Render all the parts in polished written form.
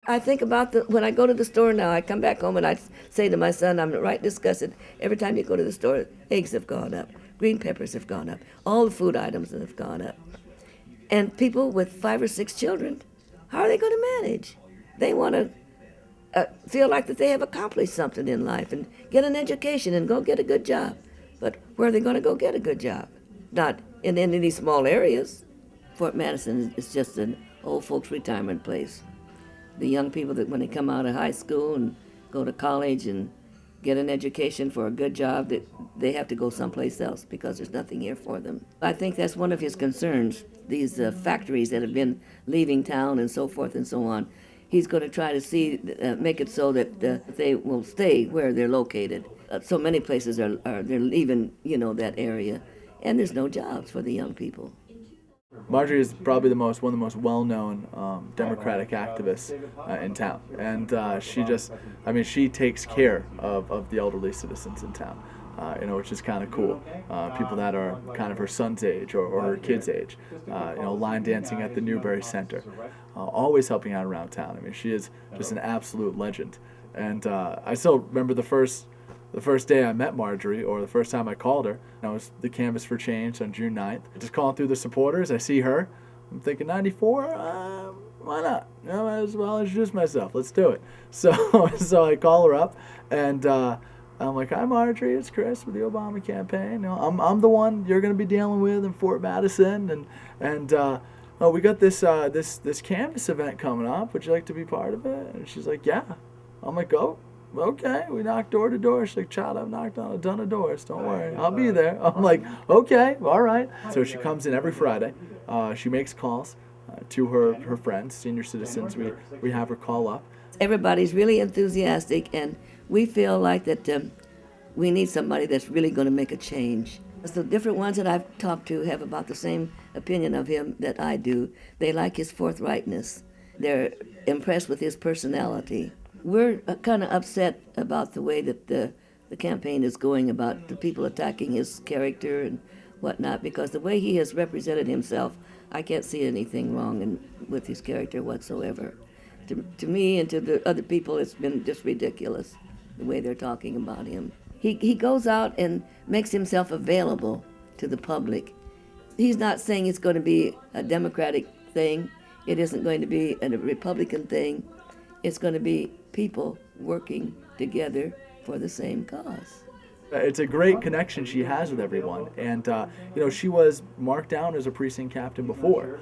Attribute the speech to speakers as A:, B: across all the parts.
A: I think about when I go to the store now, I come back home and I say to my son, I'm right disgusted. Every time you go to the store, eggs have gone up, green peppers have gone up, all the food items have gone up. And people with 5 or 6 children, how are they going to manage? They want to feel like that they have accomplished something in life and get an education and go get a good job. But where are they going to go get a good job? Not in any of these small areas. Fort Madison is just an old folks' retirement place. The young people that when they come out of high school and go to college and get an education for a good job, that they have to go someplace else because there's nothing here for them. I think that's one of his concerns, these factories that have been leaving town and so forth and so on. He's going to try to make it so that they will stay where they're located. So many places they're leaving, that area, and there's no jobs for the young people.
B: Marjorie is probably one of the most well-known Democratic activists in town, and she takes care of the elderly citizens in town, which is kind of cool. People that are kind of her son's age or her kid's age, line dancing at the Newberry Center, always helping out around town. I mean, she is just an absolute legend, and I still remember the first day I met Marjorie, or the first time I called her. I was the Canvas for Change on June 9th. Just calling through the supporters, I see her. I'm thinking, 94? Why not? I might as well introduce myself. Let's do it. So I call her up, and I'm like, hi, Marjorie, it's Chris with the Obama campaign. I'm the one you're going to be dealing with in Fort Madison, and we got this Canvas event coming up. Would you like to be part of it? And she's like, yeah. I'm like, oh. Okay, we knocked door to door. She's like, child, I've knocked on a ton of doors. Don't worry, I'll be there. I'm like, okay, all right. So she comes in every Friday. She makes calls to her friends, senior citizens. We have her call up.
A: Everybody's really enthusiastic, and we feel like that we need somebody that's really going to make a change. The different ones that I've talked to have about the same opinion of him that I do. They like his forthrightness. They're impressed with his personality. We're kind of upset about the way that the campaign is going, about the people attacking his character and whatnot, because the way he has represented himself, I can't see anything wrong with his character whatsoever. To me and to the other people, it's been just ridiculous, the way they're talking about him. He goes out and makes himself available to the public. He's not saying it's going to be a Democratic thing. It isn't going to be a Republican thing. It's going to be people working together for the same cause.
B: It's a great connection she has with everyone, and she was marked down as a precinct captain before,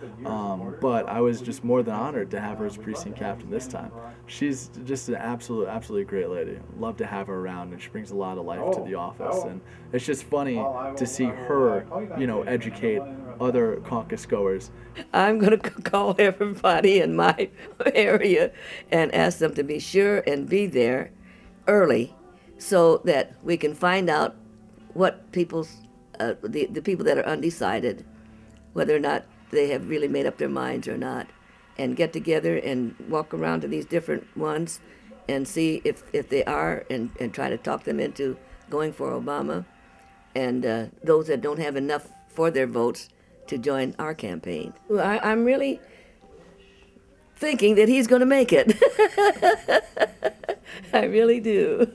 B: but I was just more than honored to have her as precinct captain this time. She's just an absolutely great lady. Love to have her around, and she brings a lot of life to the office, and it's just funny to see her, educate other caucus goers.
A: I'm going to call everybody in my area and ask them to be sure and be there early, so that we can find out what the people that are undecided, whether or not they have really made up their minds or not, and get together and walk around to these different ones and see if they are, and try to talk them into going for Obama, and those that don't have enough for their votes to join our campaign. I'm really thinking that he's going to make it. I really do.